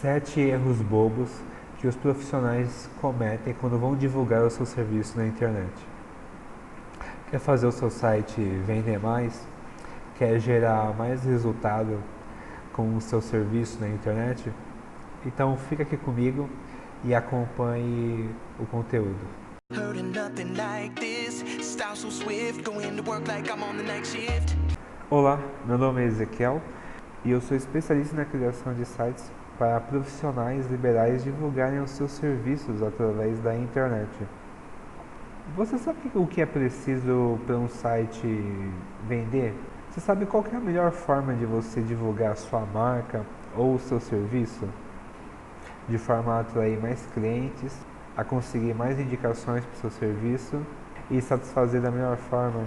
7 erros bobos que os profissionais cometem quando vão divulgar o seu serviço na internet. Quer fazer o seu site vender mais? Quer gerar mais resultado com o seu serviço na internet? Então fica aqui comigo e acompanhe o conteúdo. Olá, meu nome é Ezequiel e eu sou especialista na criação de sites para profissionais liberais divulgarem os seus serviços através da internet. Você sabe o que é preciso para um site vender? Você sabe qual é a melhor forma de você divulgar a sua marca ou o seu serviço? De forma a atrair mais clientes, a conseguir mais indicações para o seu serviço e satisfazer da melhor forma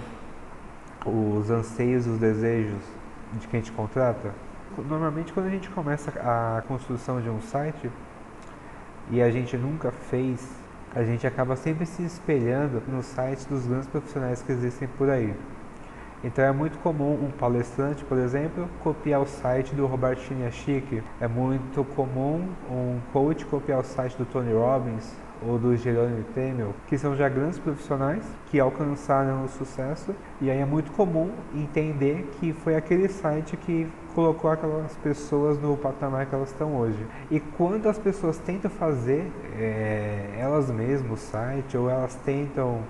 os anseios, os desejos de quem te contrata? Normalmente quando a gente começa a construção de um site e a gente nunca fez, a gente acaba sempre se espelhando nos sites dos grandes profissionais que existem por aí. Então é muito comum um palestrante, por exemplo, copiar o site do Robert Chiniachik. É muito comum um coach copiar o site do Tony Robbins ou do Jerome Temel, que são já grandes profissionais que alcançaram o sucesso, e aí é muito comum entender que foi aquele site que colocou aquelas pessoas no patamar que elas estão hoje. E quando as pessoas tentam fazer elas mesmas o site, ou elas tentam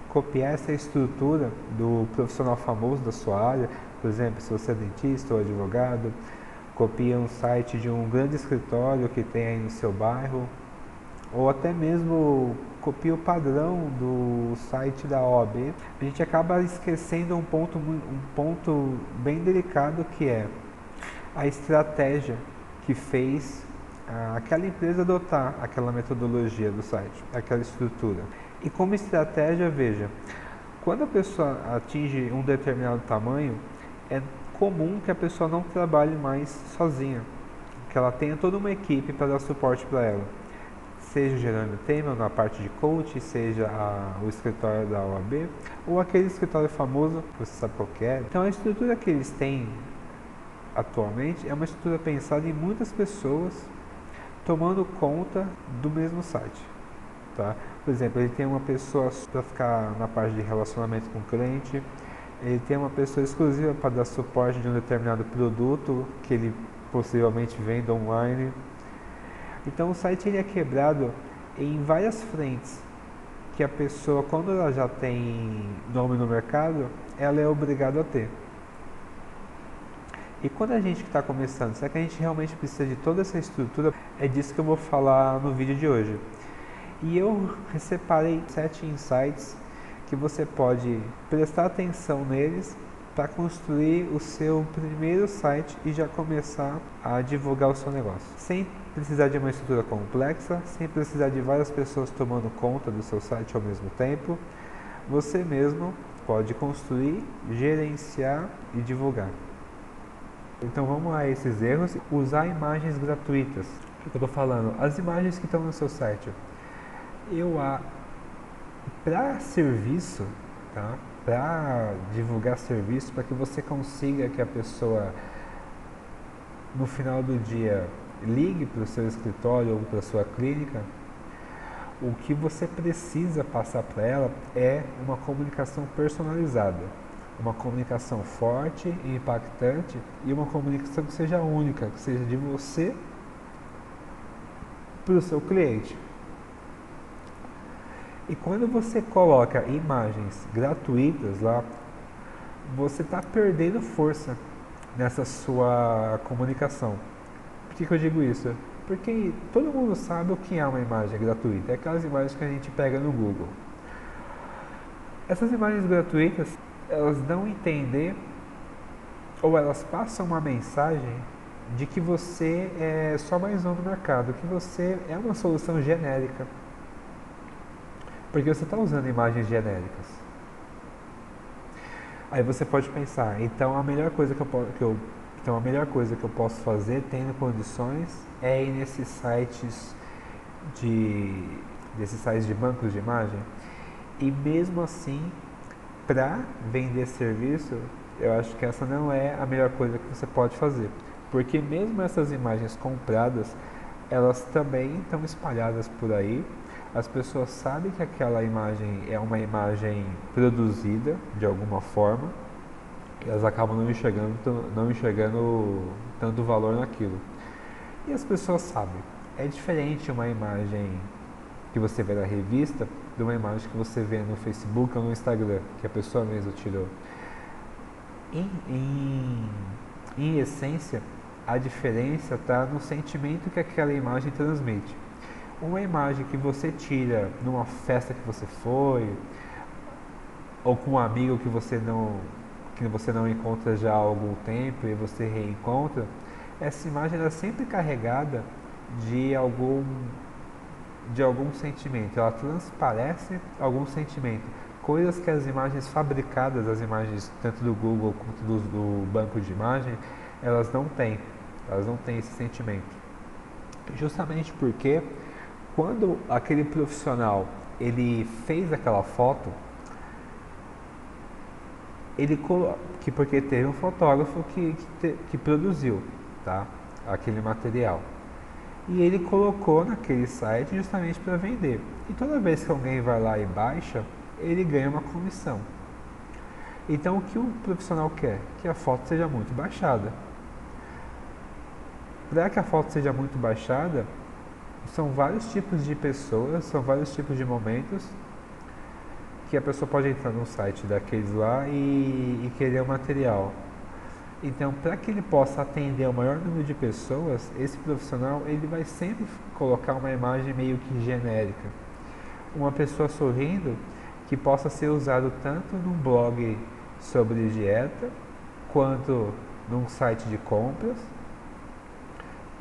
copiar essa estrutura do profissional famoso da sua área, por exemplo, se você é dentista ou advogado, copia um site de um grande escritório que tem aí no seu bairro, ou até mesmo copia o padrão do site da OAB, a gente acaba esquecendo um ponto bem delicado, que é a estratégia que fez aquela empresa adotar aquela metodologia do site, aquela estrutura. E como estratégia, veja, quando a pessoa atinge um determinado tamanho, é comum que a pessoa não trabalhe mais sozinha, que ela tenha toda uma equipe para dar suporte para ela. Seja o Jerome Temel na parte de coach, seja o escritório da OAB, ou aquele escritório famoso, que você sabe qual que é. Então a estrutura que eles têm atualmente é uma estrutura pensada em muitas pessoas tomando conta do mesmo site. Tá? Por exemplo, ele tem uma pessoa para ficar na parte de relacionamento com o cliente, ele tem uma pessoa exclusiva para dar suporte de um determinado produto que ele possivelmente venda online. Então o site ele é quebrado em várias frentes, que a pessoa, quando ela já tem nome no mercado, ela é obrigada a ter. E quando a gente está começando, será que a gente realmente precisa de toda essa estrutura? É disso que eu vou falar no vídeo de hoje. E eu separei 7 insights que você pode prestar atenção neles para construir o seu primeiro site e já começar a divulgar o seu negócio. Sem precisar de uma estrutura complexa, sem precisar de várias pessoas tomando conta do seu site ao mesmo tempo, você mesmo pode construir, gerenciar e divulgar. Então vamos a esses erros. Usar imagens gratuitas. O que eu estou falando? As imagens que estão no seu site. Para serviço, tá? Para divulgar serviço, para que você consiga que a pessoa no final do dia ligue para o seu escritório ou para a sua clínica, o que você precisa passar para ela é uma comunicação personalizada, uma comunicação forte e impactante, e uma comunicação que seja única, que seja de você para o seu cliente. E quando você coloca imagens gratuitas lá, você está perdendo força nessa sua comunicação. Por que eu digo isso? Porque todo mundo sabe o que é uma imagem gratuita. É aquelas imagens que a gente pega no Google. Essas imagens gratuitas, elas dão a entender, ou elas passam uma mensagem de que você é só mais um no mercado, que você é uma solução genérica. Porque você está usando imagens genéricas. Aí você pode pensar, então a melhor coisa que eu posso fazer, tendo condições, é ir nesses sites de bancos de imagem. E mesmo assim, para vender serviço, eu acho que essa não é a melhor coisa que você pode fazer. Porque mesmo essas imagens compradas, elas também estão espalhadas por aí. As pessoas sabem que aquela imagem é uma imagem produzida de alguma forma, e elas acabam não enxergando tanto valor naquilo. E as pessoas sabem. É diferente uma imagem que você vê na revista de uma imagem que você vê no Facebook ou no Instagram, que a pessoa mesma tirou. Em essência, a diferença está no sentimento que aquela imagem transmite. Uma imagem que você tira numa festa que você foi, ou com um amigo que você não encontra já há algum tempo e você reencontra, essa imagem é sempre carregada de algum sentimento, ela transparece algum sentimento, coisas que as imagens fabricadas, as imagens tanto do Google quanto do banco de imagem, elas não têm esse sentimento. Justamente porque quando aquele profissional ele fez aquela foto, porque teve um fotógrafo que produziu, tá, aquele material. E ele colocou naquele site justamente para vender. E toda vez que alguém vai lá e baixa, ele ganha uma comissão. Então o que o profissional quer? Que a foto seja muito baixada. Para que a foto seja muito baixada, são vários tipos de pessoas, são vários tipos de momentos que a pessoa pode entrar num site daqueles lá e querer o material. Então, para que ele possa atender o maior número de pessoas, esse profissional ele vai sempre colocar uma imagem meio que genérica. Uma pessoa sorrindo que possa ser usado tanto num blog sobre dieta, quanto num site de compras,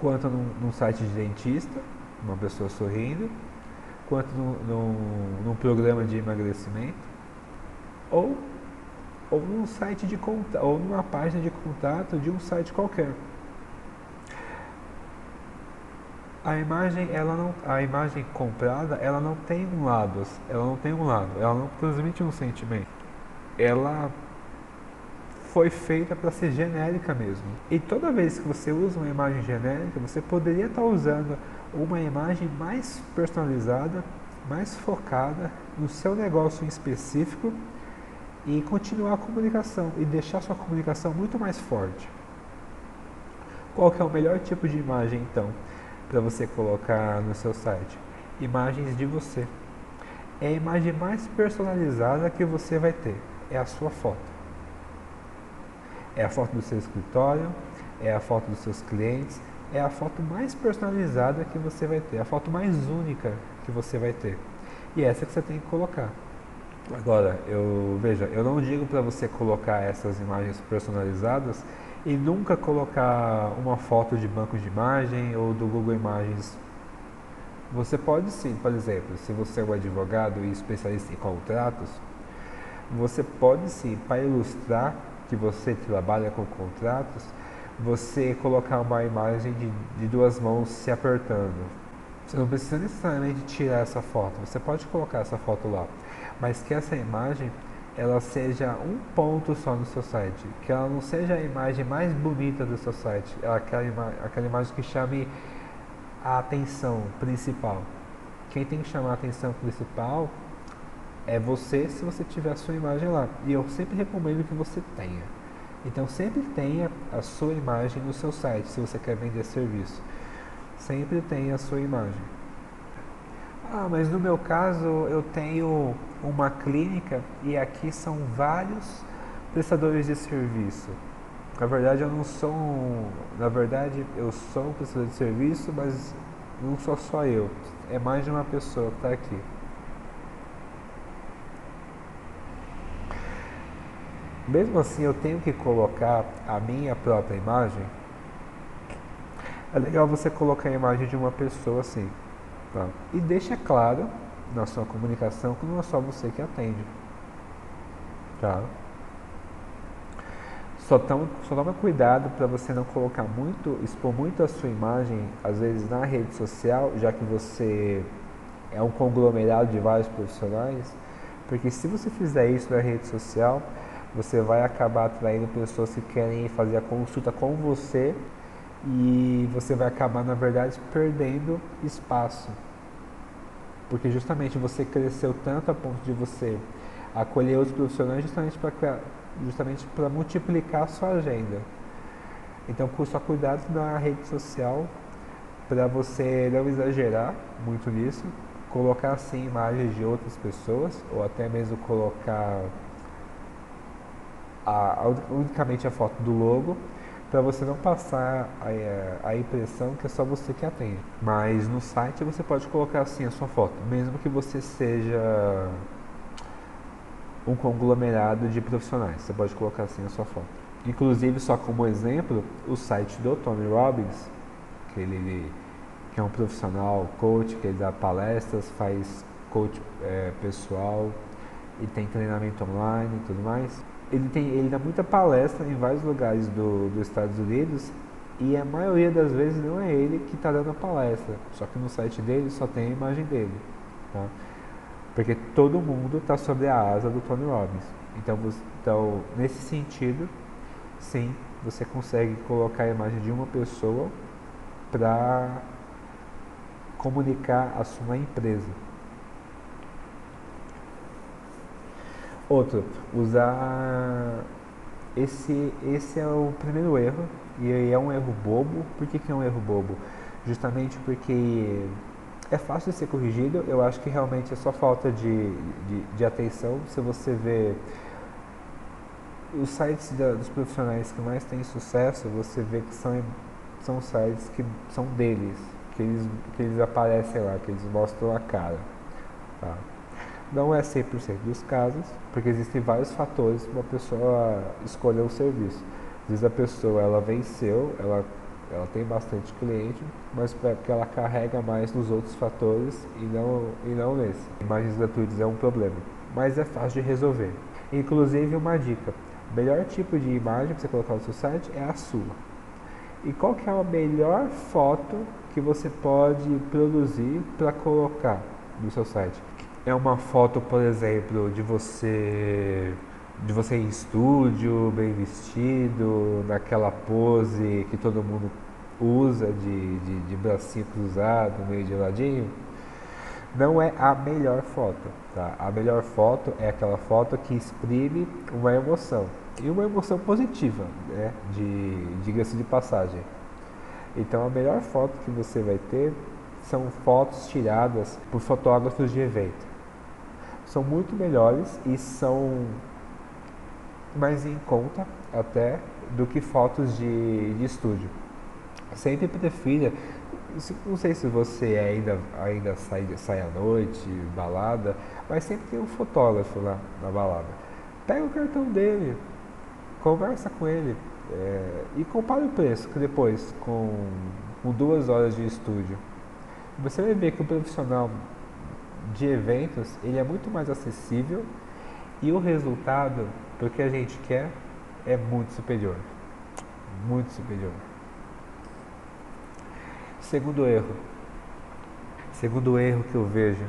quanto num site de dentista, uma pessoa sorrindo, quanto num programa de emagrecimento, ou num site de contato, ou numa página de contato de um site qualquer. A imagem comprada, ela não tem um lado, ela não transmite um sentimento. Ela foi feita para ser genérica mesmo. E toda vez que você usa uma imagem genérica, você poderia estar usando uma imagem mais personalizada, mais focada no seu negócio em específico, e continuar a comunicação e deixar sua comunicação muito mais forte. Qual que é o melhor tipo de imagem então para você colocar no seu site? Imagens de você. É a imagem mais personalizada que você vai ter, é a sua foto. É a foto do seu escritório, é a foto dos seus clientes, é a foto mais personalizada que você vai ter, a foto mais única que você vai ter. E essa que você tem que colocar. Agora, eu não digo para você colocar essas imagens personalizadas e nunca colocar uma foto de banco de imagem ou do Google Imagens. Você pode sim, por exemplo, se você é um advogado e especialista em contratos, você pode sim, para ilustrar que você trabalha com contratos, você colocar uma imagem de duas mãos se apertando. Você não precisa necessariamente tirar essa foto, você pode colocar essa foto lá, mas que essa imagem ela seja um ponto só no seu site, que ela não seja a imagem mais bonita do seu site, aquela imagem que chame a atenção principal. Quem tem que chamar a atenção principal é você, se você tiver a sua imagem lá, e eu sempre recomendo que você tenha. Então sempre tenha a sua imagem no seu site, se você quer vender serviço. Sempre tenha a sua imagem. Ah, mas no meu caso eu tenho uma clínica e aqui são vários prestadores de serviço. Na verdade eu sou um prestador de serviço, mas não sou só eu. É mais de uma pessoa que está aqui. Mesmo assim eu tenho que colocar a minha própria imagem. É legal você colocar a imagem de uma pessoa assim, tá? E deixa claro na sua comunicação que não é só você que atende, tá? Só toma cuidado para você não expor muito a sua imagem, às vezes na rede social, já que você é um conglomerado de vários profissionais, porque se você fizer isso na rede social, você vai acabar atraindo pessoas que querem fazer a consulta com você e você vai acabar, na verdade, perdendo espaço. Porque justamente você cresceu tanto a ponto de você acolher outros profissionais justamente para multiplicar a sua agenda. Então, só cuidado na rede social para você não exagerar muito nisso, colocar assim imagens de outras pessoas ou até mesmo colocar unicamente a foto do logo para você não passar a impressão que é só você que atende. Mas no site você pode colocar assim a sua foto, mesmo que você seja um conglomerado de profissionais, você pode colocar assim a sua foto. Inclusive, só como exemplo, o site do Tony Robbins, que é um profissional coach, que ele dá palestras, faz coach pessoal e tem treinamento online e tudo mais. Ele dá muita palestra em vários lugares dos Estados Unidos e a maioria das vezes não é ele que está dando a palestra, só que no site dele só tem a imagem dele, tá? Porque todo mundo está sobre a asa do Tony Robbins. Então, nesse sentido, sim, você consegue colocar a imagem de uma pessoa para comunicar a sua empresa. Outro, usar esse é o primeiro erro, e é um erro bobo. Por que é um erro bobo? Justamente porque é fácil de ser corrigido. Eu acho que realmente é só falta de atenção. Se você vê os sites dos profissionais que mais têm sucesso, você vê que são sites que são deles, que eles aparecem lá, que eles mostram a cara, tá? Não é 100% dos casos, porque existem vários fatores para uma pessoa escolher um serviço. Às vezes a pessoa ela venceu, ela tem bastante cliente, mas porque ela carrega mais nos outros fatores e não nesse. Imagens gratuitas é um problema, mas é fácil de resolver. Inclusive, uma dica: o melhor tipo de imagem para você colocar no seu site é a sua. E qual que é a melhor foto que você pode produzir para colocar no seu site? É uma foto, por exemplo, de você em estúdio, bem vestido, naquela pose que todo mundo usa de bracinho cruzado, meio de ladinho. Não é a melhor foto, tá? A melhor foto é aquela foto que exprime uma emoção, e uma emoção positiva, né? Diga-se de passagem. Então, a melhor foto que você vai ter são fotos tiradas por fotógrafos de evento. São muito melhores e são mais em conta até do que fotos de estúdio. Sempre prefira, não sei se você ainda sai à noite, balada, mas sempre tem um fotógrafo lá na balada. Pega o cartão dele, conversa com ele e compara o preço que depois com 2 horas de estúdio. Você vai ver que o profissional de eventos ele é muito mais acessível e o resultado do que a gente quer é muito superior. Muito superior. Segundo erro que eu vejo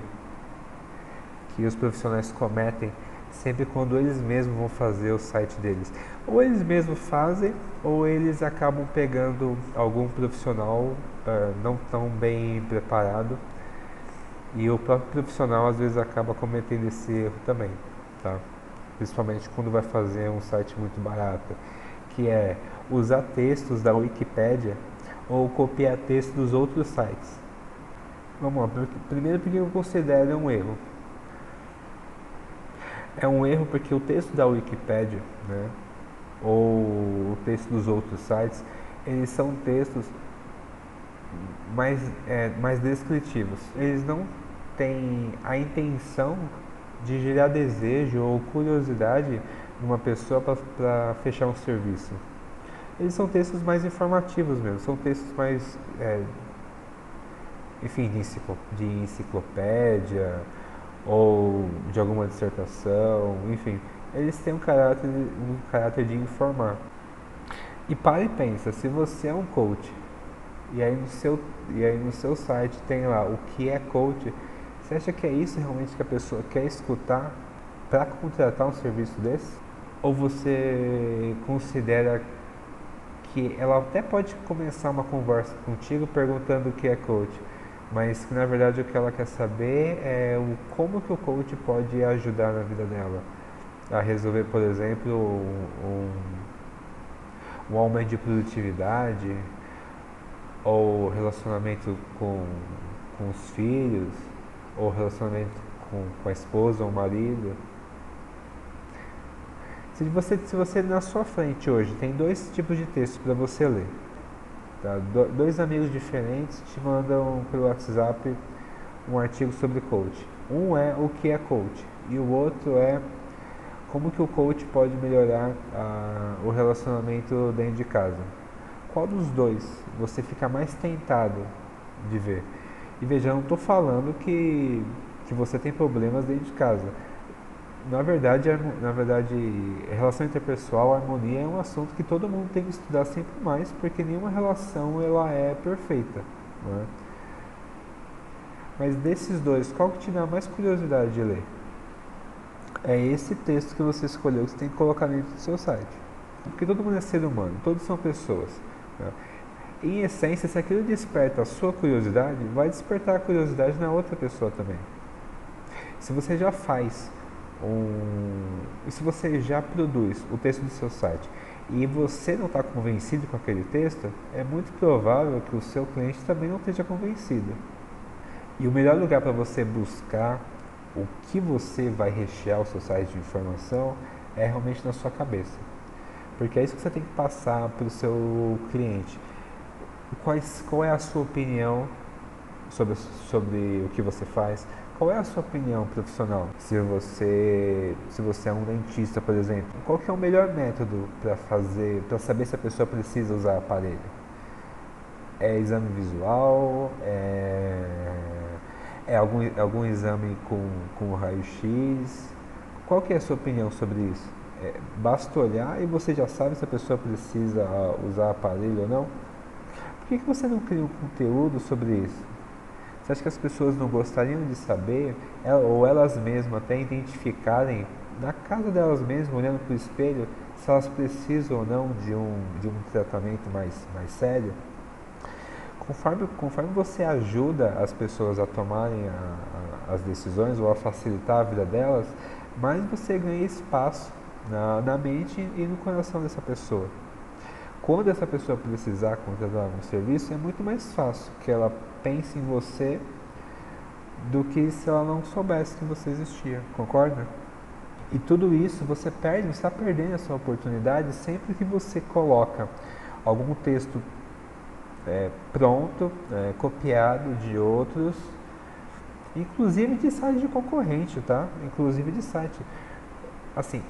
que os profissionais cometem sempre quando eles mesmos vão fazer o site deles. Ou eles mesmos fazem, ou eles acabam pegando algum profissional não tão bem preparado, e o próprio profissional às vezes acaba cometendo esse erro também, tá? Principalmente quando vai fazer um site muito barato, que é usar textos da Wikipédia ou copiar texto dos outros sites. Vamos lá, primeiro porque eu considero um erro. É um erro porque o texto da Wikipédia, né, ou o texto dos outros sites, eles são textos mais descritivos. Eles não têm a intenção de gerar desejo ou curiosidade numa pessoa para fechar um serviço. Eles são textos mais informativos mesmo, são textos mais, enfim, de enciclopédia ou de alguma dissertação, enfim. Eles têm um caráter de informar. E para e pensa, se você é um coach e aí no seu site tem lá o que é coach, você acha que é isso realmente que a pessoa quer escutar para contratar um serviço desse? Ou você considera que ela até pode começar uma conversa contigo perguntando o que é coach, mas que na verdade o que ela quer saber é como que o coach pode ajudar na vida dela a resolver, por exemplo, um aumento de produtividade, ou relacionamento com os filhos, ou relacionamento com a esposa ou o marido. Se você na sua frente hoje tem dois tipos de texto para você ler, tá? Dois amigos diferentes te mandam pelo WhatsApp um artigo sobre coach. Um é o que é coach e o outro é como que o coach pode melhorar o relacionamento dentro de casa. Qual dos dois você fica mais tentado de ver? E veja, eu não estou falando que você tem problemas dentro de casa. Na verdade, relação interpessoal, harmonia é um assunto que todo mundo tem que estudar sempre mais, porque nenhuma relação ela é perfeita, não é? Mas desses dois, qual que te dá mais curiosidade de ler? É esse texto que você escolheu, que você tem que colocar dentro do seu site. Porque todo mundo é ser humano, todos são pessoas, né? Em essência, se aquilo desperta a sua curiosidade, vai despertar a curiosidade na outra pessoa também. Se você já faz se você já produz o texto do seu site e você não está convencido com aquele texto, é muito provável que o seu cliente também não esteja convencido. E o melhor lugar para você buscar o que você vai rechear o seu site de informação é realmente na sua cabeça. Porque é isso que você tem que passar para o seu cliente. Qual é a sua opinião sobre o que você faz? Qual é a sua opinião profissional? Se você é um dentista, por exemplo, qual que é o melhor método para saber se a pessoa precisa usar aparelho? É exame visual? É algum exame com raio-x? Qual que é a sua opinião sobre isso? Basta olhar e você já sabe se a pessoa precisa usar aparelho ou não? Por que você não cria um conteúdo sobre isso? Você acha que as pessoas não gostariam de saber, ou elas mesmas até identificarem, na casa delas mesmas, olhando para o espelho, se elas precisam ou não de um tratamento mais sério? Conforme você ajuda as pessoas a tomarem as decisões ou a facilitar a vida delas, mais você ganha espaço na mente e no coração dessa pessoa. Quando essa pessoa precisar contratar um serviço, é muito mais fácil que ela pense em você do que se ela não soubesse que você existia, concorda? E tudo isso você está perdendo essa oportunidade sempre que você coloca algum texto pronto, copiado de outros, inclusive de site de concorrente, tá? Inclusive de site. Assim,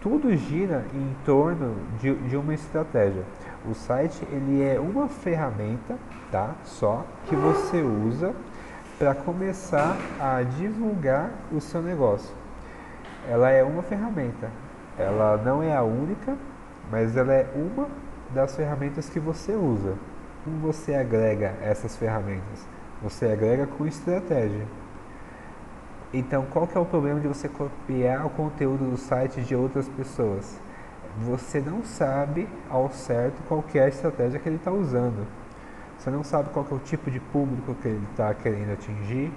tudo gira em torno de uma estratégia. O site ele é uma ferramenta, tá? Só que você usa para começar a divulgar o seu negócio. Ela é uma ferramenta. Ela não é a única, mas ela é uma das ferramentas que você usa. Como você agrega essas ferramentas? Você agrega com estratégia. Então, qual que é o problema de você copiar o conteúdo do site de outras pessoas? Você não sabe ao certo qual que é a estratégia que ele está usando. Você não sabe qual que é o tipo de público que ele está querendo atingir.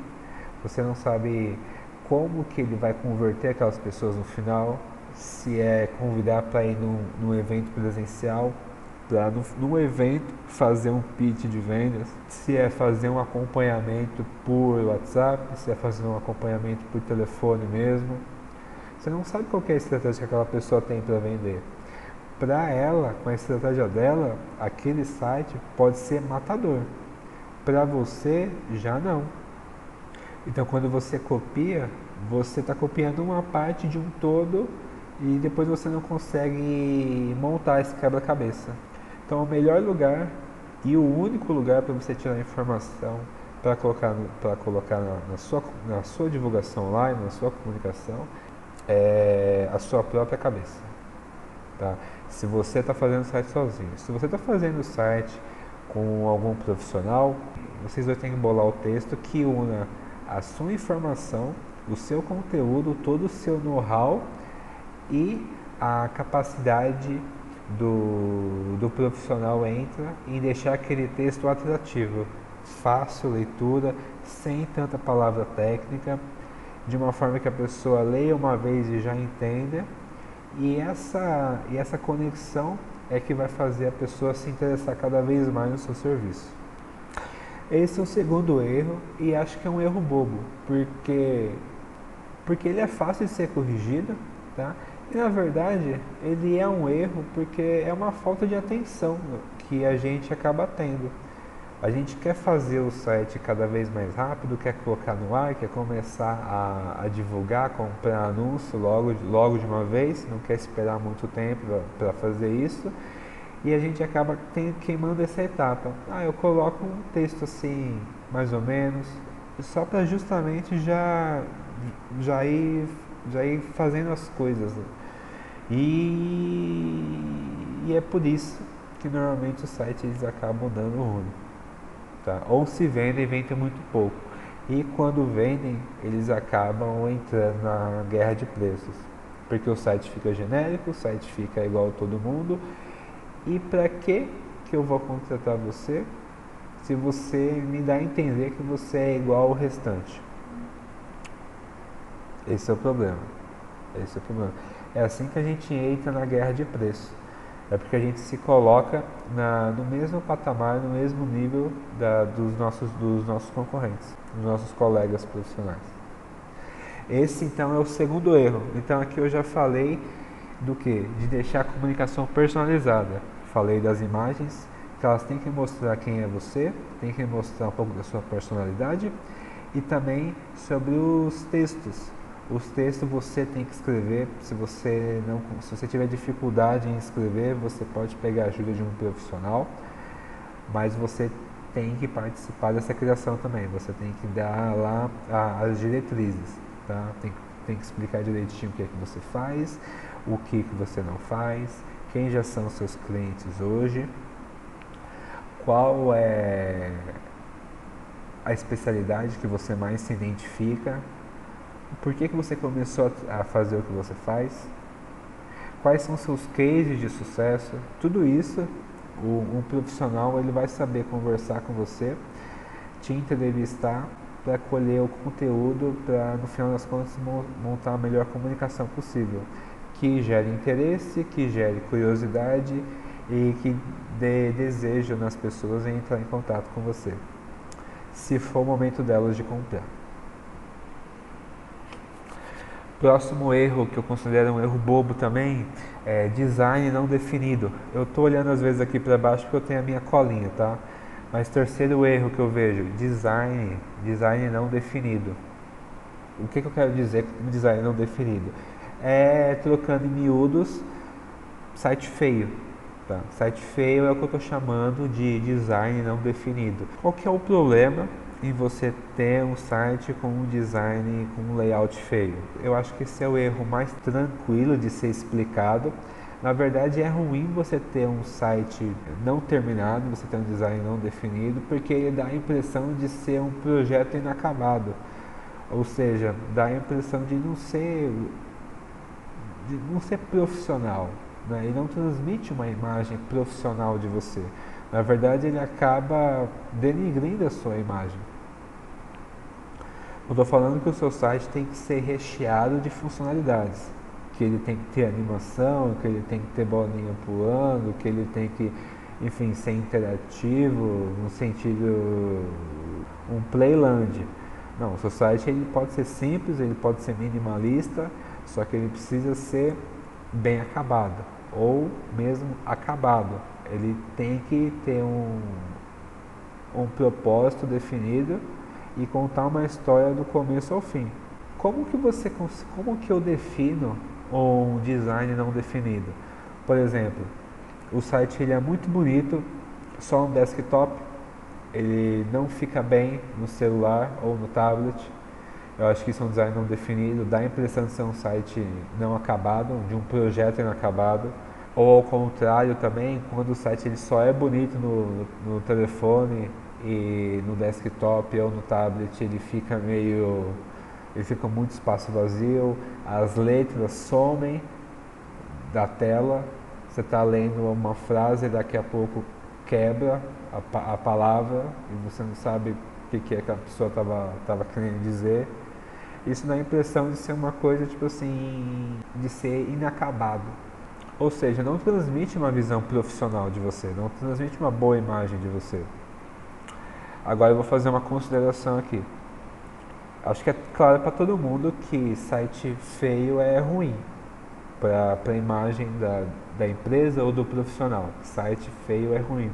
Você não sabe como que ele vai converter aquelas pessoas no final. Se é convidar para ir num evento presencial, para num evento fazer um pitch de vendas, se é fazer um acompanhamento por WhatsApp, se é fazer um acompanhamento por telefone mesmo. Você não sabe qual que é a estratégia que aquela pessoa tem para vender. Para ela, com a estratégia dela, aquele site pode ser matador. Para você, já não. Então, quando você copia, você está copiando uma parte de um todo e depois você não consegue montar esse quebra-cabeça. Então, o melhor lugar e o único lugar para você tirar informação para colocar na sua divulgação online, na sua comunicação, é a sua própria cabeça. Tá? Se você está fazendo o site sozinho, se você está fazendo o site com algum profissional, vocês vão ter que bolar o texto que una a sua informação, o seu conteúdo, todo o seu know-how e a capacidade do profissional entra em deixar aquele texto atrativo, fácil leitura, sem tanta palavra técnica, de uma forma que a pessoa leia uma vez e já entenda, e essa conexão é que vai fazer a pessoa se interessar cada vez mais no seu serviço. Esse é o segundo erro, e acho que é um erro bobo, porque ele é fácil de ser corrigido, tá? E na verdade ele é um erro porque é uma falta de atenção que a gente acaba tendo. A gente quer fazer o site cada vez mais rápido, quer colocar no ar, quer começar a divulgar, comprar anúncio logo de uma vez, não quer esperar muito tempo para fazer isso. E a gente acaba queimando essa etapa. Eu coloco um texto assim, mais ou menos, só para justamente já ir fazendo as coisas. E é por isso que normalmente os sites eles acabam dando ruim. Tá? Ou se vendem muito pouco. E quando vendem, eles acabam entrando na guerra de preços. Porque o site fica genérico, o site fica igual a todo mundo. E para que eu vou contratar você se você me dá a entender que você é igual ao restante? Esse é o problema. É assim que a gente entra na guerra de preço. É porque a gente se coloca no mesmo patamar, no mesmo nível dos nossos concorrentes, dos nossos colegas profissionais. Esse então é o segundo erro. Então aqui eu já falei do que? De deixar a comunicação personalizada. Falei das imagens, que elas têm que mostrar quem é você, tem que mostrar um pouco da sua personalidade, e também sobre os textos. Os textos você tem que escrever. Se você tiver dificuldade em escrever, você pode pegar a ajuda de um profissional, mas você tem que participar dessa criação também. Você tem que dar lá as diretrizes, tá? Tem que explicar direitinho o que é que você faz, o que você não faz, quem já são seus clientes hoje, qual é a especialidade que você mais se identifica, por que você começou a fazer o que você faz, quais são seus cases de sucesso. Tudo isso um profissional ele vai saber conversar com você, te entrevistar para colher o conteúdo, para no final das contas montar a melhor comunicação possível, que gere interesse, que gere curiosidade e que dê desejo nas pessoas em entrar em contato com você, se for o momento delas de comprar. Próximo erro, que eu considero um erro bobo também, é design não definido. Eu estou olhando às vezes aqui para baixo porque eu tenho a minha colinha, tá? Mas terceiro erro que eu vejo, design não definido. O que eu quero dizer com design não definido? Trocando em miúdos, site feio. Tá? Site feio é o que eu estou chamando de design não definido. Qual que é o problema em você ter um site com um design, com um layout feio? Eu acho que esse é o erro mais tranquilo de ser explicado. Na verdade é ruim você ter um site não terminado, você ter um design não definido, porque ele dá a impressão de ser um projeto inacabado. Ou seja, dá a impressão de não ser profissional, né? Ele não transmite uma imagem profissional de você. Na verdade ele acaba denigrindo a sua imagem. Eu estou falando que o seu site tem que ser recheado de funcionalidades, que ele tem que ter animação, que ele tem que ter bolinha pulando, que ele tem que, enfim, ser interativo, no sentido um playland. Não, o seu site ele pode ser simples, ele pode ser minimalista, só que ele precisa ser bem acabado, ou mesmo acabado. Ele tem que ter um propósito definido e contar uma história do começo ao fim. Como que eu defino um design não definido? Por exemplo, o site ele é muito bonito só no desktop, ele não fica bem no celular ou no tablet. Eu acho que isso é um design não definido, dá a impressão de ser um site não acabado, de um projeto inacabado. Ou ao contrário também, quando o site ele só é bonito no telefone e no desktop ou no tablet ele fica muito espaço vazio, as letras somem da tela, Você está lendo uma frase e daqui a pouco quebra a palavra e você não sabe o que é que a pessoa estava querendo dizer. Isso dá a impressão de ser uma coisa, tipo assim, de ser inacabado. Ou seja, não transmite uma visão profissional de você, não transmite uma boa imagem de você. Agora eu vou fazer uma consideração aqui. Acho que é claro para todo mundo que site feio é ruim para a imagem da empresa ou do profissional. Site feio é ruim.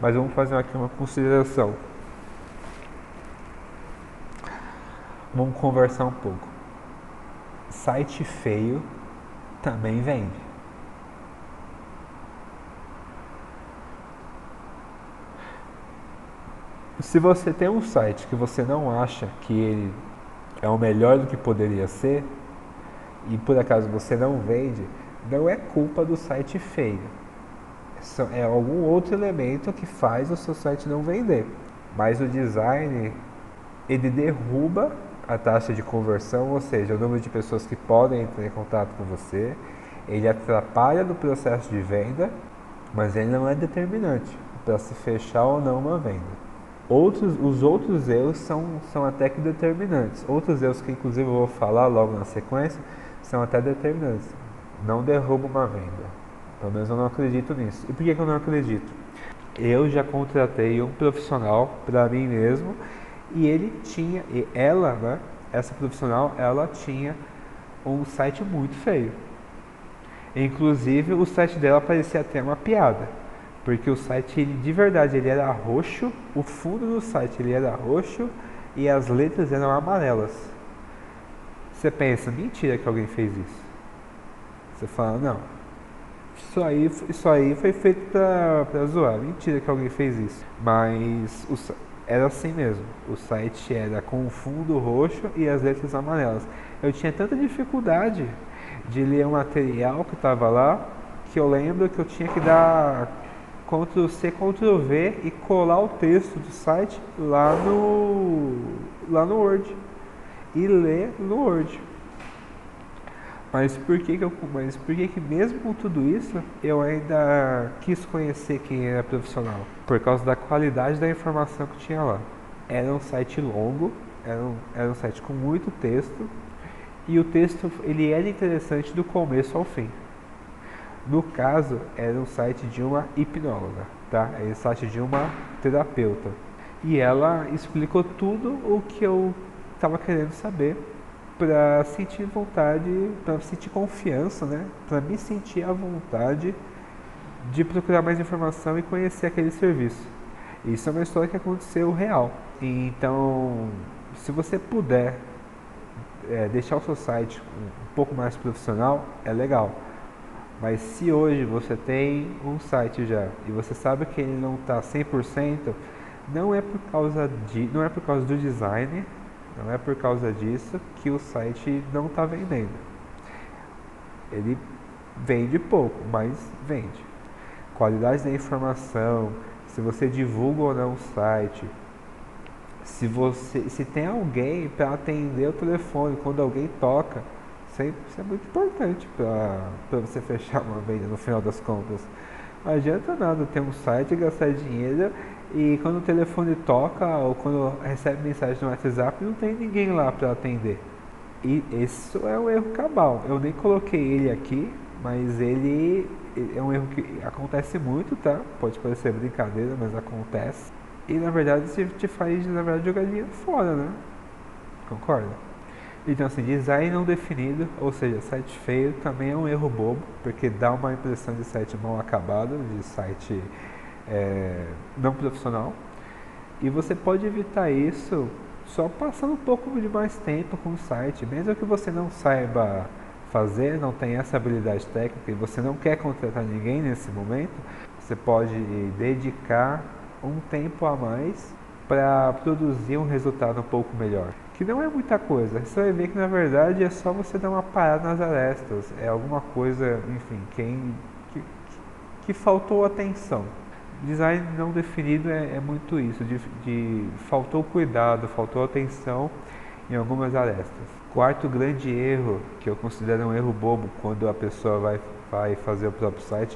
Mas vamos fazer aqui uma consideração. Vamos conversar um pouco. Site feio também vende. Se você tem um site que você não acha que ele é o melhor do que poderia ser, e por acaso você não vende, não é culpa do site feio. É algum outro elemento que faz o seu site não vender. Mas o design, ele derruba a taxa de conversão, ou seja, o número de pessoas que podem entrar em contato com você. Ele atrapalha no processo de venda, mas ele não é determinante para se fechar ou não uma venda. Os outros erros são até que determinantes. Outros erros que inclusive eu vou falar logo na sequência são até determinantes. Não derruba uma venda. Pelo menos eu não acredito nisso. E por que eu não acredito? Eu já contratei um profissional para mim mesmo e ela, né, essa profissional, ela tinha um site muito feio. Inclusive o site dela parecia até uma piada. Porque o site, ele, de verdade, ele era roxo, o fundo do site ele era roxo e as letras eram amarelas. Você pensa, mentira que alguém fez isso. Você fala, não, isso aí foi feito pra zoar, mentira que alguém fez isso. Mas era assim mesmo, o site era com o fundo roxo e as letras amarelas. Eu tinha tanta dificuldade de ler o material que estava lá, que eu lembro que eu tinha que dar Ctrl+C, Ctrl+V e colar o texto do site lá no Word e ler no Word. Mas por que mesmo com tudo isso eu ainda quis conhecer quem era profissional? Por causa da qualidade da informação que tinha lá. Era um site longo, era um site com muito texto e o texto ele era interessante do começo ao fim. No caso, era um site de uma hipnóloga, tá? Era um site de uma terapeuta. E ela explicou tudo o que eu estava querendo saber para sentir vontade, para sentir confiança, né? Para me sentir à vontade de procurar mais informação e conhecer aquele serviço. Isso é uma história que aconteceu real. Então, se você puder deixar o seu site um pouco mais profissional, é legal. Mas se hoje você tem um site já e você sabe que ele não está 100%, não é por causa do design, não é por causa disso que o site não está vendendo. Ele vende pouco, mas vende. Qualidade da informação, se você divulga ou não o site, se tem alguém para atender o telefone quando alguém toca, isso é muito importante para você fechar uma venda no final das contas. Não adianta nada ter um site, gastar dinheiro e quando o telefone toca ou quando recebe mensagem no WhatsApp não tem ninguém lá para atender. E isso é um erro cabal. Eu nem coloquei ele aqui, mas ele é um erro que acontece muito, tá? Pode parecer brincadeira, mas acontece. E na verdade te faz jogar dinheiro fora, né? Concorda? Então assim, design não definido, ou seja, site feio também é um erro bobo, porque dá uma impressão de site mal acabado, de site não profissional. E você pode evitar isso só passando um pouco de mais tempo com o site, mesmo que você não saiba fazer, não tenha essa habilidade técnica e você não quer contratar ninguém nesse momento, você pode dedicar um tempo a mais para produzir um resultado um pouco melhor. Que não é muita coisa, você vai ver que na verdade é só você dar uma parada nas arestas, é alguma coisa, enfim, que faltou atenção. Design não definido é muito isso, faltou cuidado, faltou atenção em algumas arestas. Quarto grande erro, que eu considero um erro bobo quando a pessoa vai vai fazer o próprio site,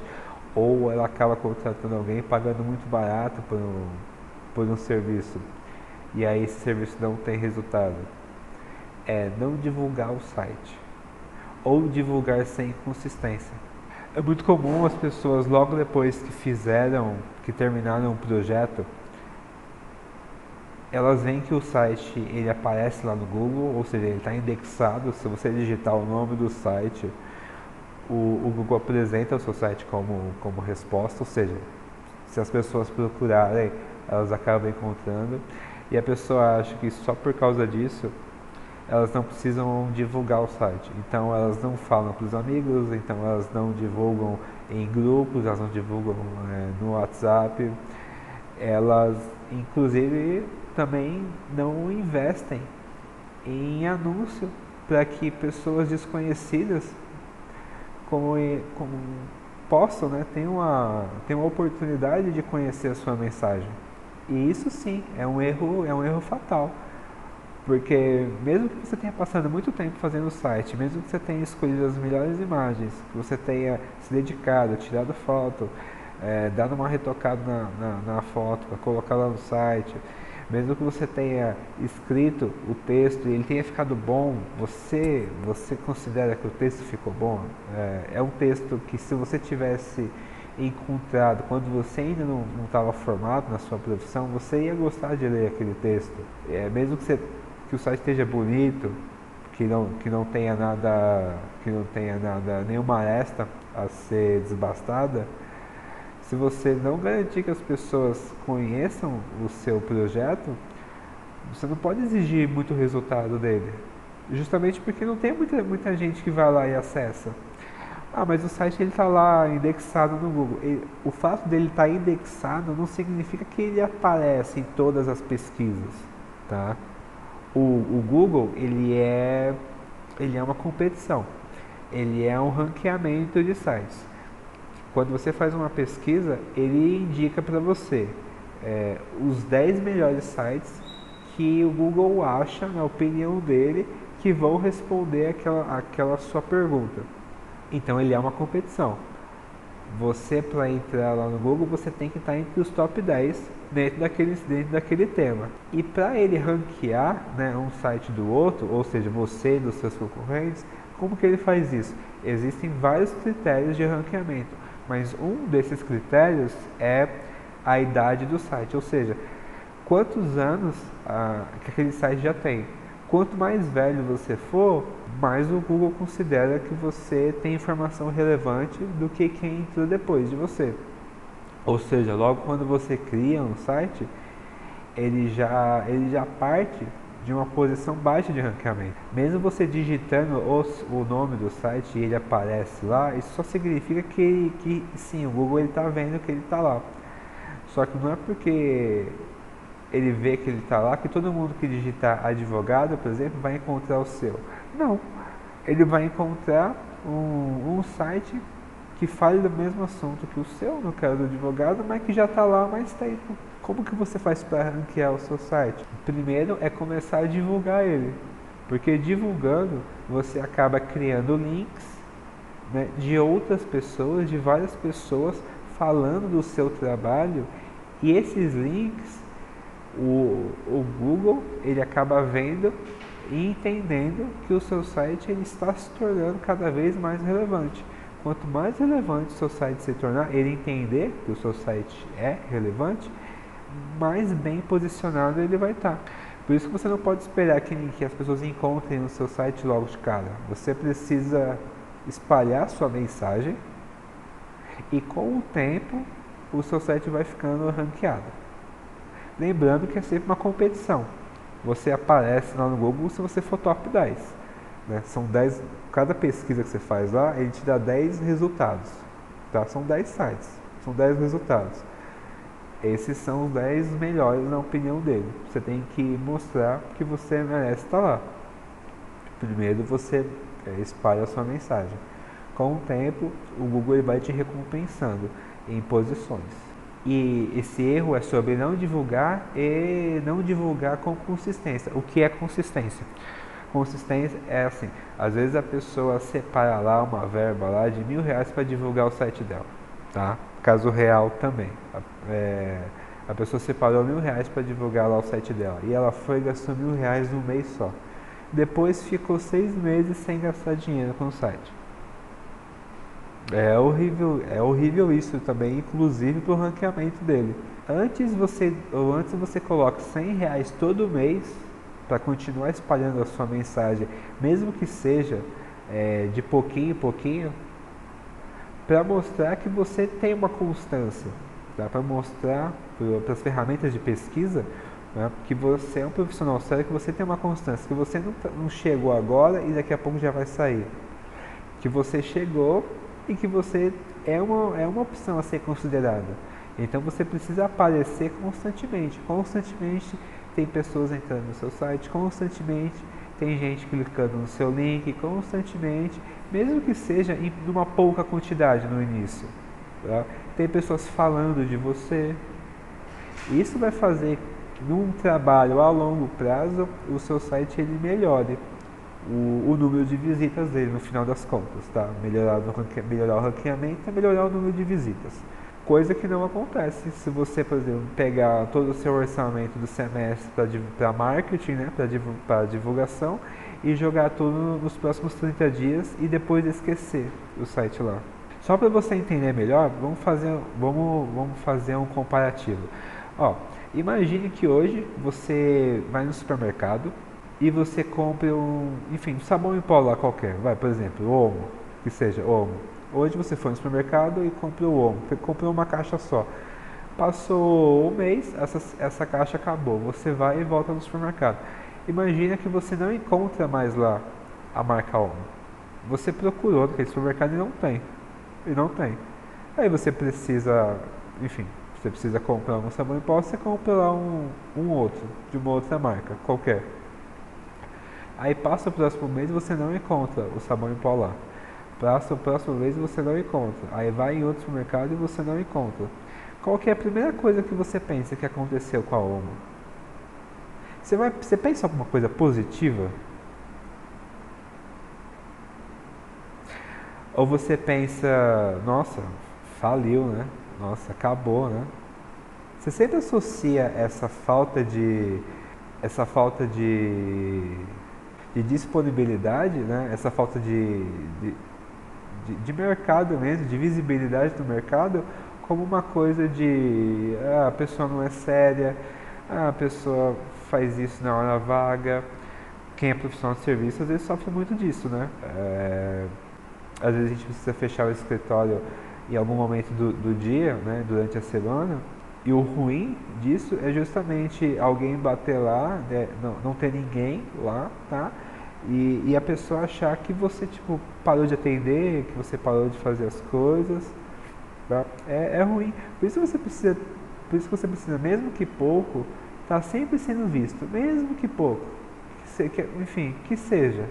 ou ela acaba contratando alguém pagando muito barato por um serviço, e aí esse serviço não tem resultado. É não divulgar o site, ou divulgar sem consistência. É muito comum as pessoas, logo depois que terminaram um projeto, elas veem que o site ele aparece lá no Google, ou seja, ele está indexado. Se você digitar o nome do site, o Google apresenta o seu site como resposta, ou seja, se as pessoas procurarem, elas acabam encontrando, e a pessoa acha que só por causa disso elas não precisam divulgar o site. Então elas não falam para os amigos, então elas não divulgam em grupos, elas não divulgam no WhatsApp, elas inclusive também não investem em anúncio para que pessoas desconhecidas como possam, tenham uma oportunidade de conhecer a sua mensagem. E isso sim é um erro fatal. Porque mesmo que você tenha passado muito tempo fazendo o site, mesmo que você tenha escolhido as melhores imagens, que você tenha se dedicado, tirado foto, dado uma retocada na foto para colocar lá no site, mesmo que você tenha escrito o texto e ele tenha ficado bom, você considera que o texto ficou bom? É um texto que, se você tivesse encontrado quando você ainda não estava formado na sua profissão, você ia gostar de ler aquele texto. Mesmo que o site esteja bonito, que não tenha nada, nenhuma aresta a ser desbastada, se você não garantir que as pessoas conheçam o seu projeto, você não pode exigir muito resultado dele, justamente porque não tem muita gente que vai lá e acessa. Mas o site está lá indexado no Google. O fato dele estar indexado não significa que ele aparece em todas as pesquisas, tá? O Google ele é uma competição, ele é um ranqueamento de sites. Quando você faz uma pesquisa, ele indica para você os 10 melhores sites que o Google acha, na opinião dele, que vão responder aquela sua pergunta. Então ele é uma competição. Você, para entrar lá no Google, você tem que estar entre os top 10 dentro daquele tema. E para ele ranquear, um site do outro, ou seja, você e dos seus concorrentes, como que ele faz isso? Existem vários critérios de ranqueamento, mas um desses critérios é a idade do site, ou seja, quantos anos que aquele site já tem. Quanto mais velho você for, mais o Google considera que você tem informação relevante do que quem entrou depois de você. Ou seja, logo quando você cria um site, ele já parte de uma posição baixa de ranqueamento. Mesmo você digitando o nome do site e ele aparece lá, isso só significa que sim, o Google está vendo que ele está lá. Só que não é porque ele vê que ele está lá que todo mundo que digitar advogado, por exemplo, vai encontrar o seu. Não, ele vai encontrar um site que fale do mesmo assunto que o seu, no caso do advogado, mas que já está lá há mais tempo. Como que você faz para ranquear o seu site? Primeiro é começar a divulgar ele, porque divulgando você acaba criando links de outras pessoas, de várias pessoas falando do seu trabalho, e esses links o Google ele acaba vendo e entendendo que o seu site ele está se tornando cada vez mais relevante. Quanto mais relevante o seu site se tornar, ele entender que o seu site é relevante, mais bem posicionado ele vai estar. Por isso que você não pode esperar que as pessoas encontrem o seu site logo de cara. Você precisa espalhar sua mensagem e, com o tempo, o seu site vai ficando ranqueado. Lembrando que é sempre uma competição. Você aparece lá no Google se você for top 10. São 10, cada pesquisa que você faz lá, ele te dá 10 resultados. Tá? São 10 sites, são 10 resultados. Esses são os 10 melhores na opinião dele. Você tem que mostrar que você merece estar lá. Primeiro você espalha a sua mensagem. Com o tempo, o Google ele vai te recompensando em posições. E esse erro é sobre não divulgar e não divulgar com consistência. O que é consistência? Consistência é assim, às vezes a pessoa separa lá uma verba lá de R$ 1.000 para divulgar o site dela, tá? Caso real também. A pessoa separou R$ 1.000 para divulgar lá o site dela e ela foi e gastou R$ 1.000 num mês só. Depois ficou 6 meses sem gastar dinheiro com o site. É horrível isso também, inclusive para o ranqueamento dele. Antes você coloca R$ 100 todo mês para continuar espalhando a sua mensagem, mesmo que seja de pouquinho em pouquinho, para mostrar que você tem uma constância, tá? Para mostrar para as ferramentas de pesquisa, né, que você é um profissional sério, que você tem uma constância, que você não chegou agora e daqui a pouco já vai sair, que você chegou e que você é uma opção a ser considerada. Então você precisa aparecer constantemente. Constantemente tem pessoas entrando no seu site, constantemente tem gente clicando no seu link, constantemente, mesmo que seja em uma pouca quantidade no início. Tá? Tem pessoas falando de você. Isso vai fazer que num trabalho a longo prazo o seu site ele melhore o número de visitas dele no final das contas, tá? Melhorar o ranqueamento é melhorar o número de visitas. Coisa que não acontece se você, por exemplo, pegar todo o seu orçamento do semestre para marketing, né, para divulgação, e jogar tudo nos próximos 30 dias e depois esquecer o site lá. Só para você entender melhor, vamos fazer um comparativo. Ó, imagine que hoje você vai no supermercado e você compra um sabão em pó lá qualquer, por exemplo, Omo, que seja Omo. Hoje você foi no supermercado e comprou o Omo, comprou uma caixa só. Passou um mês, essa caixa acabou, você vai e volta no supermercado. Imagina que você não encontra mais lá a marca Omo. Você procurou naquele supermercado e não tem. Aí você precisa comprar um sabão em pó, você compra lá um outro, de uma outra marca, qualquer. Aí passa o próximo mês e você não encontra o sabão em pó lá. Passa o próximo mês e você não encontra. Aí vai em outro supermercado e você não encontra. Qual que é a primeira coisa que você pensa que aconteceu com a Omo? Você pensa em alguma coisa positiva? Ou você pensa, nossa, faliu, né? Nossa, acabou, né? Você sempre associa essa falta de disponibilidade, né? Essa falta de mercado mesmo, de visibilidade do mercado, como uma coisa de a pessoa não é séria, a pessoa faz isso na hora vaga. Quem é profissional de serviço às vezes sofre muito disso, né? Às vezes a gente precisa fechar o escritório em algum momento do dia, né, durante a semana, e o ruim disso é justamente alguém bater lá, né, não ter ninguém lá, tá? E a pessoa achar que você parou de atender, que você parou de fazer as coisas, tá? É ruim. Por isso você precisa, mesmo que pouco, tá sempre sendo visto, mesmo que pouco, que seja.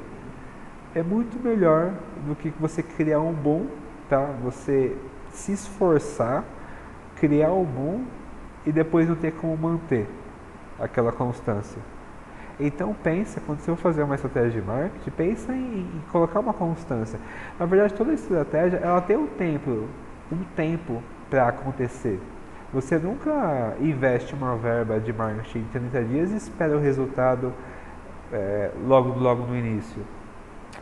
É muito melhor do que você criar um bom, tá? Você se esforçar, criar um bom e depois não ter como manter aquela constância. Então pensa, quando você for fazer uma estratégia de marketing, pensa em colocar uma constância. Na verdade, toda estratégia ela tem um tempo para acontecer. Você nunca investe uma verba de marketing em 30 dias e espera o resultado logo no início.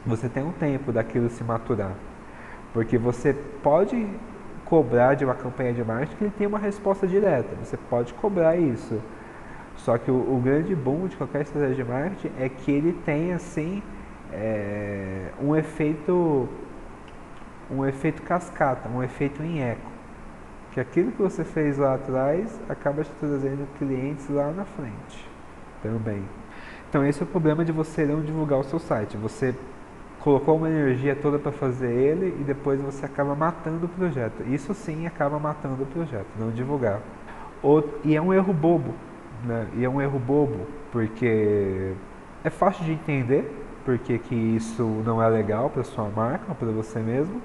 Você tem um tempo daquilo se maturar. Porque você pode cobrar de uma campanha de marketing que ele tem uma resposta direta. Você pode cobrar isso. Só que o grande boom de qualquer estratégia de marketing é que ele tem assim um efeito cascata, um efeito em eco. Que aquilo que você fez lá atrás acaba te trazendo clientes lá na frente também. Então esse é o problema de você não divulgar o seu site. Você colocou uma energia toda para fazer ele e depois você acaba matando o projeto. Isso sim acaba matando o projeto, não divulgar. E é um erro bobo. Né? E é um erro bobo, porque é fácil de entender porque que isso não é legal para sua marca, para você mesmo,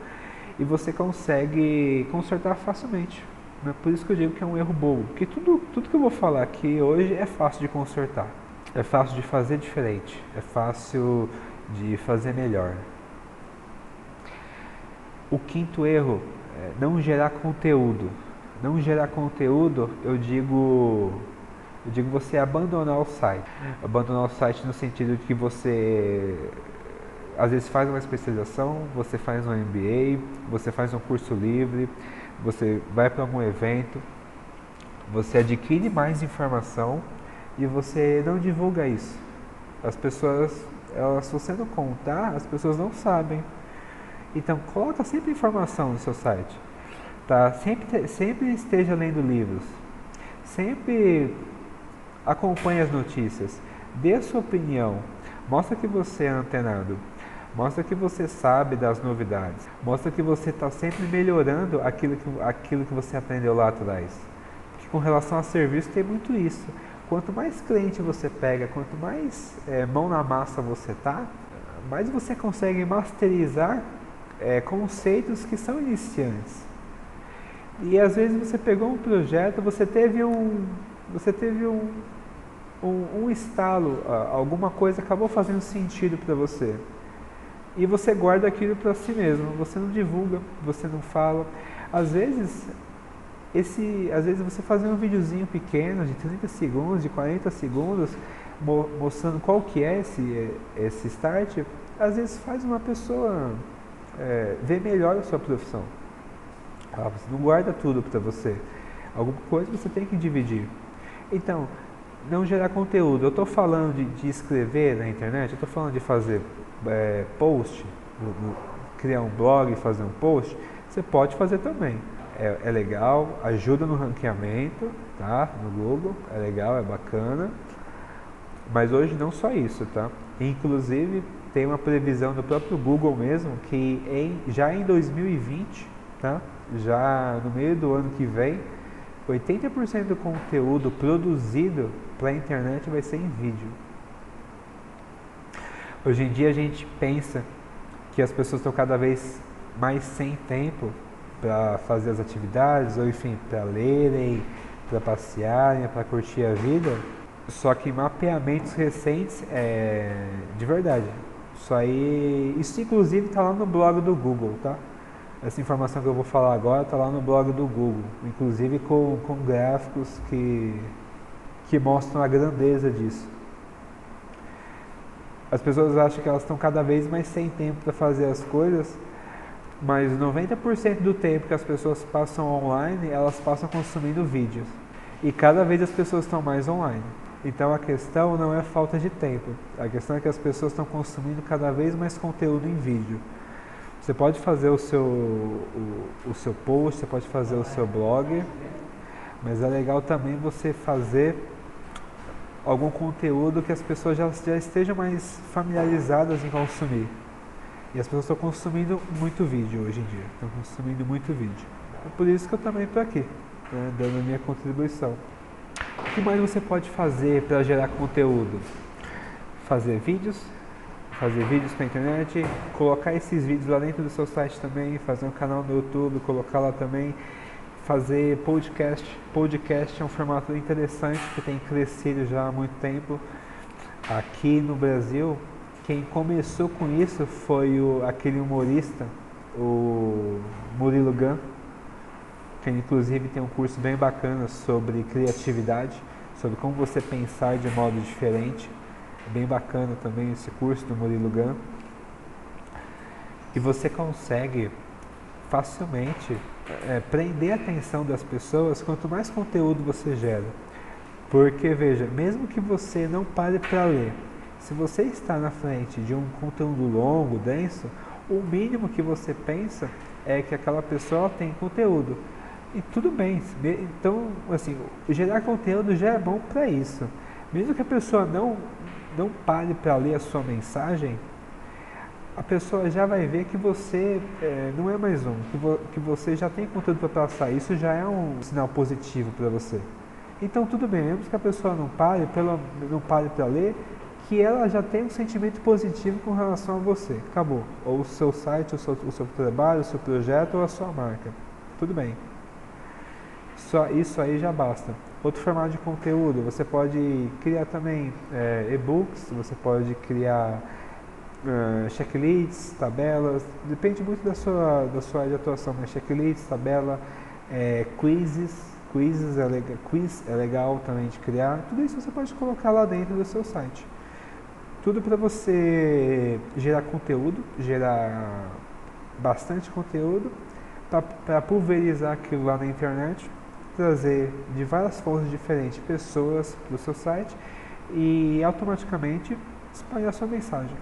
e você consegue consertar facilmente. Né? Por isso que eu digo que é um erro bobo, porque tudo que eu vou falar aqui hoje é fácil de consertar. é fácil de fazer diferente, é fácil de fazer melhor. O quinto erro é não gerar conteúdo. Não gerar conteúdo, eu digo você abandonar o site. Abandonar o site no sentido de que você às vezes faz uma especialização, você faz um MBA, você faz um curso livre, você vai para algum evento, você adquire mais informação e você não divulga isso. As pessoas, se você não contar, as pessoas não sabem. Então, coloca sempre informação no seu site. Tá? Sempre esteja lendo livros. Sempre acompanhe as notícias. Dê a sua opinião. Mostra que você é antenado. Mostra que você sabe das novidades. Mostra que você está sempre melhorando aquilo que você aprendeu lá atrás. Porque com relação a serviço tem muito isso. Quanto mais cliente você pega, quanto mais mão na massa você tá, mais você consegue masterizar conceitos que são iniciantes. E às vezes você pegou um projeto, você teve um estalo, alguma coisa acabou fazendo sentido para você. E você guarda aquilo para si mesmo, você não divulga, você não fala. Às vezes você fazer um videozinho pequeno de 30 segundos, de 40 segundos, mostrando qual que é esse start, às vezes faz uma pessoa ver melhor a sua profissão. Você não guarda tudo para você. Alguma coisa você tem que dividir. Então, não gerar conteúdo. Eu estou falando de escrever na internet, eu estou falando de fazer post, criar um blog e fazer um post. Você pode fazer também. É legal, ajuda no ranqueamento, tá? No Google, é legal, é bacana. Mas hoje não só isso, tá? Inclusive, tem uma previsão do próprio Google mesmo que já em 2020, tá? Já no meio do ano que vem, 80% do conteúdo produzido para a internet vai ser em vídeo. Hoje em dia a gente pensa que as pessoas estão cada vez mais sem tempo para fazer as atividades, ou enfim, para lerem, para passearem, para curtir a vida. Só que mapeamentos recentes de verdade. Isso inclusive está lá no blog do Google, tá? Essa informação que eu vou falar agora está lá no blog do Google, inclusive com gráficos que mostram a grandeza disso. As pessoas acham que elas estão cada vez mais sem tempo para fazer as coisas, mas 90% do tempo que as pessoas passam online, elas passam consumindo vídeos. E cada vez as pessoas estão mais online. Então a questão não é falta de tempo, a questão é que as pessoas estão consumindo cada vez mais conteúdo em vídeo. Você pode fazer o seu post, você pode fazer o seu blog, mas é legal também você fazer algum conteúdo que as pessoas já estejam mais familiarizadas em consumir. E as pessoas estão consumindo muito vídeo hoje em dia, estão consumindo muito vídeo. É por isso que eu também estou aqui, né, dando a minha contribuição. O que mais você pode fazer para gerar conteúdo? Fazer vídeos para a internet, colocar esses vídeos lá dentro do seu site também, fazer um canal no YouTube, colocar lá também, fazer podcast. Podcast é um formato interessante que tem crescido já há muito tempo. Aqui no Brasil, quem começou com isso foi aquele humorista, o Murilo Gun, que inclusive tem um curso bem bacana sobre criatividade, sobre como você pensar de modo diferente. Bem bacana também esse curso do Murilo Gun. E você consegue facilmente prender a atenção das pessoas quanto mais conteúdo você gera. Porque, veja, mesmo que você não pare para ler, se você está na frente de um conteúdo longo, denso, o mínimo que você pensa é que aquela pessoa tem conteúdo. E tudo bem. Então, assim, gerar conteúdo já é bom para isso. Mesmo que a pessoa não pare para ler a sua mensagem, a pessoa já vai ver que você não é mais que você já tem conteúdo para passar. Isso já é um sinal positivo para você. Então tudo bem, mesmo que a pessoa não pare para ler, que ela já tem um sentimento positivo com relação a você. Acabou. Ou o seu site, o seu trabalho, o seu projeto ou a sua marca. Tudo bem. Só isso aí já basta. Outro formato de conteúdo, você pode criar também e-books, você pode criar checklists, tabelas, depende muito da sua área de atuação, né? Checklists, tabela, quiz é legal também de criar, tudo isso você pode colocar lá dentro do seu site. Tudo para você gerar conteúdo, gerar bastante conteúdo, para pulverizar aquilo lá na internet, trazer de várias fontes diferentes pessoas para o seu site e automaticamente espalhar sua mensagem.